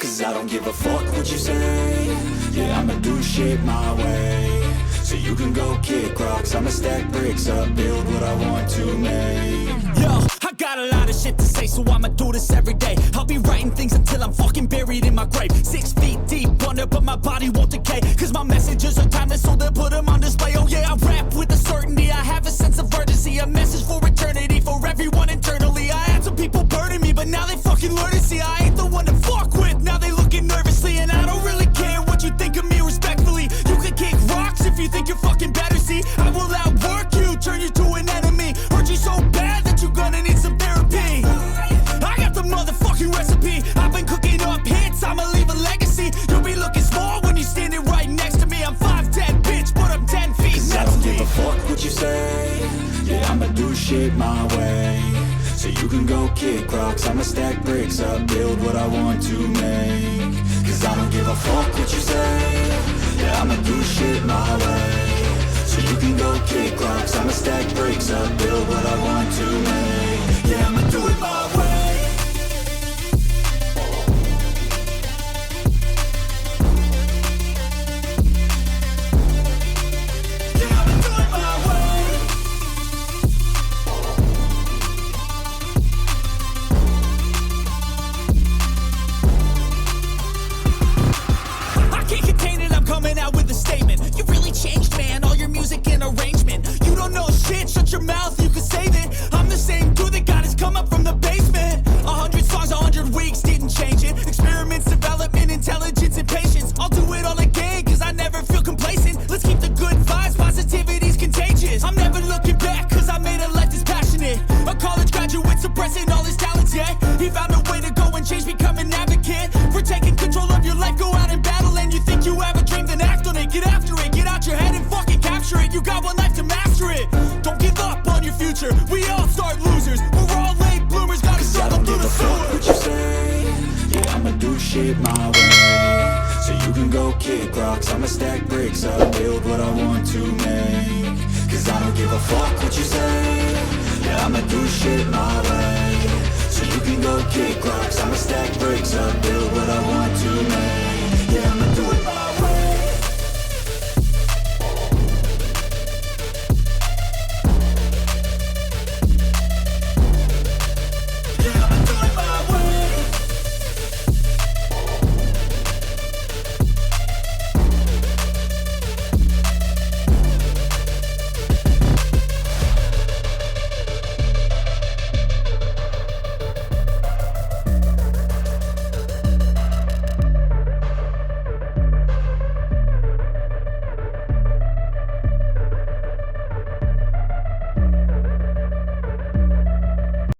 Cause I don't give a fuck what you say. Yeah, I'ma do shit my way. So you can go kick rocks, I'ma stack bricks up, build what I want to make. Yo, I got a lot of shit to say, so I'ma do this every day. I'll be writing things until I'm fucking buried in my grave. 6 feet deep under, but my body won't decay. Cause my messages are timeless, so they'll put them on display. Oh yeah, I rap with a certainty, I have a sense of urgency. A message for eternity, for everyone internally. I had some people burning me, but now they fucking learn to see I ain't the one to fuck with, now they looking nervously. And I don't really care what you think of me respectfully. You can kick rocks if you think you're fucking better, see. I will outwork you, turn you to an enemy. Hurt you so bad that you're gonna need some therapy. I got the motherfucking recipe. I've been cooking up hits, I'ma leave a legacy. You'll be looking small when you're standing right next to me. I'm 5'10", bitch, but I'm 10 feet. Cause I don't give a fuck what you say. Yeah, I'ma do shit my way. So you can go kick rocks, I'ma stack bricks up, build what I want to make. Cause I don't give a fuck what you say. Yeah, I'ma do shit my way. So you can go kick rocks, I'ma stack bricks up, build what I want to make. Yeah, I'ma do it my way. Shut your mouth, you can save it. I'm the same dude that got his come up from the basement. 100 songs, 100 weeks, didn't change it. Experiments, development, intelligence, and patience. I'll do it all again, cause I never feel complacent. Let's keep the good vibes, positivity's contagious. I'm never looking back, cause I made a life that's passionate. A college graduate suppressing all his talents, yeah. He found a way to go and change, become an advocate. For taking control of your life, go out and battle. And you think you have a dream, then act on it. Get after it, get out your head and fucking capture it. You got one life to master it. Don't give up on your future, we all start losers. We're all late bloomers, gotta struggle through the sewer. What you say? Yeah, I'ma do shit my way. So you can go kick rocks, I'ma stack bricks up, build what I want to make. Cause I don't give a fuck what you say. Yeah, I'ma do shit my